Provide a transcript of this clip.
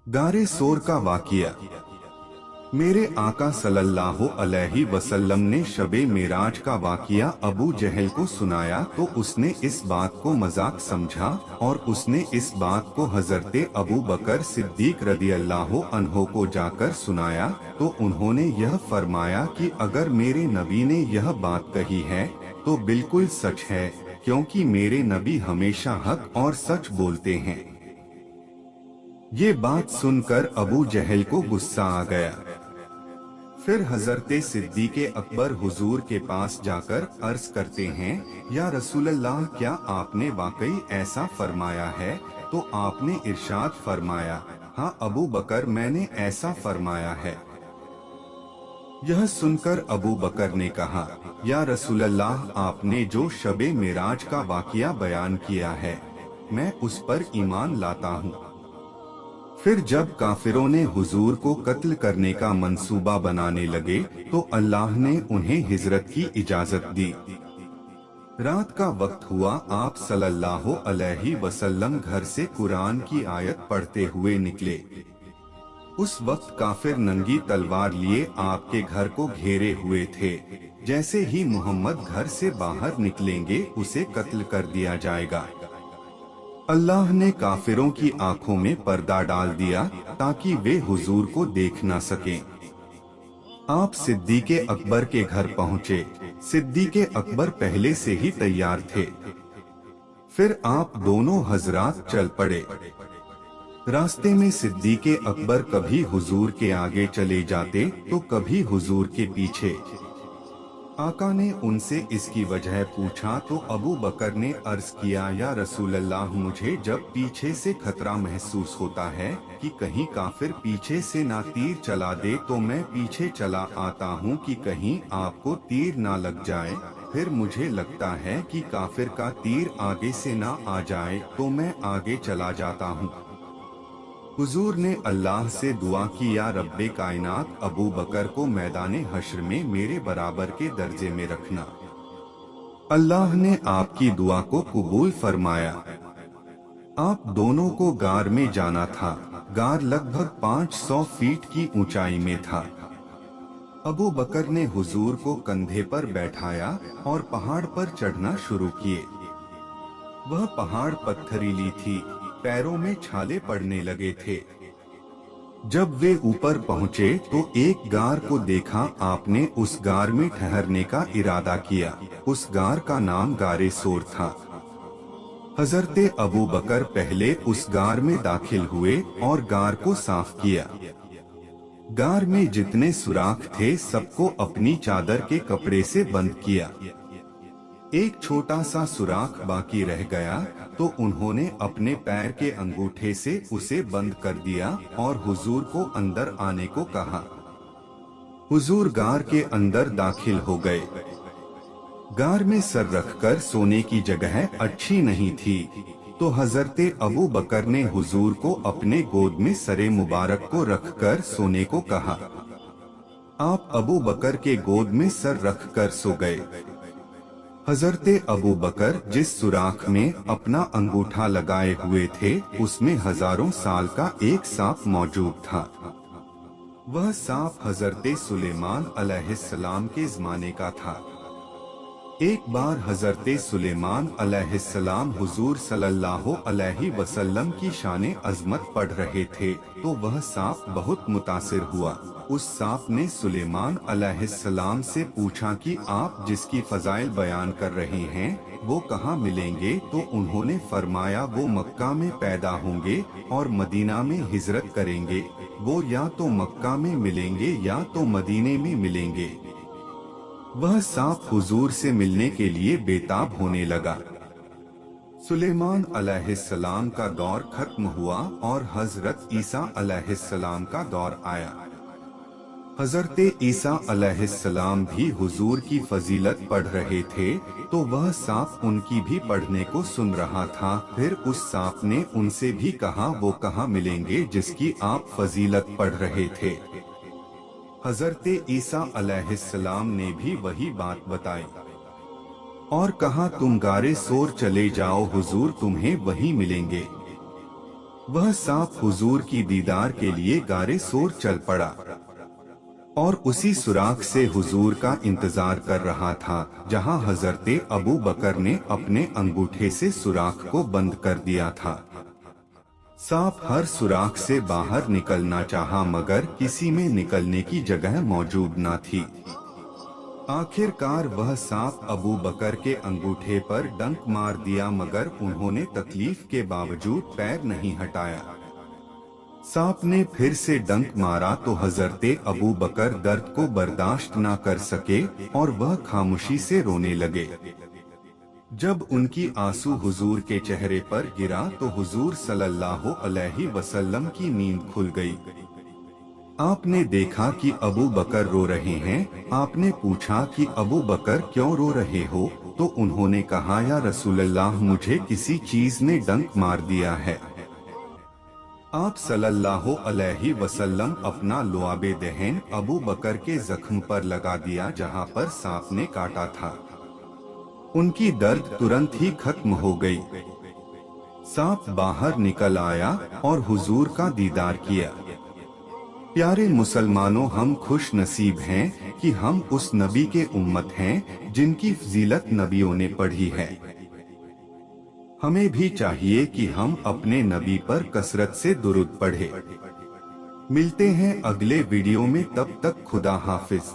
गारे सोर का वाकिया। मेरे आका सल्लल्लाहु अलैहि वसल्लम ने शबे मेराज का वाकिया अबू जहल को सुनाया तो उसने इस बात को मजाक समझा और उसने इस बात को हजरते अबू बकर सिद्दीक रदियल्लाहु अन्हो को जाकर सुनाया तो उन्होंने यह फरमाया कि अगर मेरे नबी ने यह बात कही है तो बिल्कुल सच है, क्योंकि मेरे नबी हमेशा हक और सच बोलते हैं। ये बात सुनकर अबू जहल को गुस्सा आ गया। फिर हजरते सिद्दीक़े अकबर हुजूर के पास जाकर अर्ज करते हैं, या रसूलल्लाह, क्या आपने वाकई ऐसा फरमाया है? तो आपने इरशाद फरमाया, हाँ अबू बकर, मैंने ऐसा फरमाया है। यह सुनकर अबू बकर ने कहा, या रसूलल्लाह, आपने जो शबे मेराज का वाकिया बयान किया है मैं उस पर ईमान लाता हूँ। फिर जब काफिरों ने हुजूर को कत्ल करने का मंसूबा बनाने लगे तो अल्लाह ने उन्हें हिजरत की इजाजत दी। रात का वक्त हुआ, आप सल्लल्लाहु अलैहि वसल्लम घर से कुरान की आयत पढ़ते हुए निकले। उस वक्त काफिर नंगी तलवार लिए आपके घर को घेरे हुए थे। जैसे ही मोहम्मद घर से बाहर निकलेंगे उसे कत्ल कर दिया जाएगा। अल्लाह ने काफिरों की आंखों में पर्दा डाल दिया ताकि वे हुजूर को देख न सकें। आप सिद्दीक़े अकबर के घर पहुँचे। सिद्दीक़े अकबर पहले से ही तैयार थे। फिर आप दोनों हजरात चल पड़े। रास्ते में सिद्दीक़े अकबर कभी हुजूर के आगे चले जाते तो कभी हुजूर के पीछे। आका ने उनसे इसकी वजह पूछा तो अबू बकर ने अर्ज किया, या रसूलल्लाह, मुझे जब पीछे से खतरा महसूस होता है कि कहीं काफिर पीछे से ना तीर चला दे तो मैं पीछे चला आता हूँ कि कहीं आपको तीर ना लग जाए। फिर मुझे लगता है कि काफिर का तीर आगे से ना आ जाए तो मैं आगे चला जाता हूँ। हुजूर ने अल्लाह से दुआ की, या रब्बे कायनात, अबू बकर को मैदाने हश्र में मेरे बराबर के दर्जे में रखना। अल्लाह ने आपकी दुआ को कबूल फरमाया। आप दोनों को गार में जाना था। गार लगभग 500 फीट की ऊंचाई में था। अबू बकर ने हुजूर को कंधे पर बैठाया और पहाड़ पर चढ़ना शुरू किए। वह पहाड़ पत्थरीली थी, पैरों में छाले पड़ने लगे थे। जब वे ऊपर पहुंचे तो एक गार को देखा। आपने उस गार में ठहरने का इरादा किया। उस गार का नाम गारे सोर था। हजरते अबू बकर पहले उस गार में दाखिल हुए और गार को साफ किया। गार में जितने सुराख थे सबको अपनी चादर के कपड़े से बंद किया। एक छोटा सा सुराख बाकी रह गया तो उन्होंने अपने पैर के अंगूठे से उसे बंद कर दिया और हुजूर को अंदर आने को कहा। हुजूर गार के अंदर दाखिल हो गए। गार में सर रखकर सोने की जगह अच्छी नहीं थी तो हजरते अबू बकर ने हुजूर को अपने गोद में सरे मुबारक को रखकर सोने को कहा। आप अबू बकर के गोद में सर रखकर सो गए। हजरते अबू बकर जिस सुराख में अपना अंगूठा लगाए हुए थे उसमें हजारों साल का एक सांप मौजूद था। वह सांप हजरते सुलेमान अलैहिस्सलाम के ज़माने का था। एक बार हजरते सुलेमान अलैहिस्सलाम हुजूर सल्लल्लाहु अलैहि वसल्लम की शाने अजमत पढ़ रहे थे तो वह सांप बहुत मुतासिर हुआ। उस सांप ने सुलेमान अलैहिस्सलाम से पूछा कि आप जिसकी फजाइल बयान कर रहे हैं वो कहाँ मिलेंगे? तो उन्होंने फरमाया, वो मक्का में पैदा होंगे और मदीना में हिजरत करेंगे। वो या तो मक्का में मिलेंगे या तो मदीने में मिलेंगे। वह सांप हुजूर से मिलने के लिए बेताब होने लगा। सुलेमान अलैहिस्सलाम का दौर खत्म हुआ और हजरत ईसा अलैहिस्सलाम का दौर आया। हजरते ईसा अलैहिस्सलाम भी हुजूर की फजीलत पढ़ रहे थे तो वह सांप उनकी भी पढ़ने को सुन रहा था। फिर उस सांप ने उनसे भी कहा, वो कहाँ मिलेंगे जिसकी आप फजीलत पढ़ रहे थे? हजरते ईसा अलैहिस्सलाम ने भी वही बात बताई और कहा, तुम गारे सोर चले जाओ, हुजूर तुम्हें वहीं मिलेंगे। वह सांप हुजूर की दीदार के लिए गारे सोर चल पड़ा और उसी सुराख से हुजूर का इंतजार कर रहा था जहां हजरते अबू बकर ने अपने अंगूठे से सुराख को बंद कर दिया था। सांप हर सुराख से बाहर निकलना चाहा मगर किसी में निकलने की जगह मौजूद न थी। आखिरकार वह सांप अबू बकर के अंगूठे पर डंक मार दिया मगर उन्होंने तकलीफ के बावजूद पैर नहीं हटाया। सांप ने फिर से डंक मारा तो हजरते अबू बकर दर्द को बर्दाश्त न कर सके और वह खामोशी से रोने लगे। जब उनकी आंसू हुजूर के चेहरे पर गिरा तो हुजूर सल्लल्लाहु अलैहि वसल्लम की नींद खुल गई। आपने देखा कि अबू बकर रो रहे हैं। आपने पूछा कि अबू बकर क्यों रो रहे हो, तो उन्होंने कहा या रसूलल्लाह मुझे किसी चीज ने डंक मार दिया है। आप सल्लल्लाहु अलैहि वसल्लम अपना लुआबे दहन अबू बकर के जख्म पर लगा दिया जहां पर सांप ने काटा था। उनकी दर्द तुरंत ही खत्म हो गई। सांप बाहर निकल आया और हुजूर का दीदार किया। प्यारे मुसलमानों, हम खुश नसीब हैं कि हम उस नबी के उम्मत हैं जिनकी फजीलत नबियों ने पढ़ी है। हमें भी चाहिए कि हम अपने नबी पर कसरत से दुरूद पढ़ें। मिलते हैं अगले वीडियो में, तब तक खुदा हाफिज।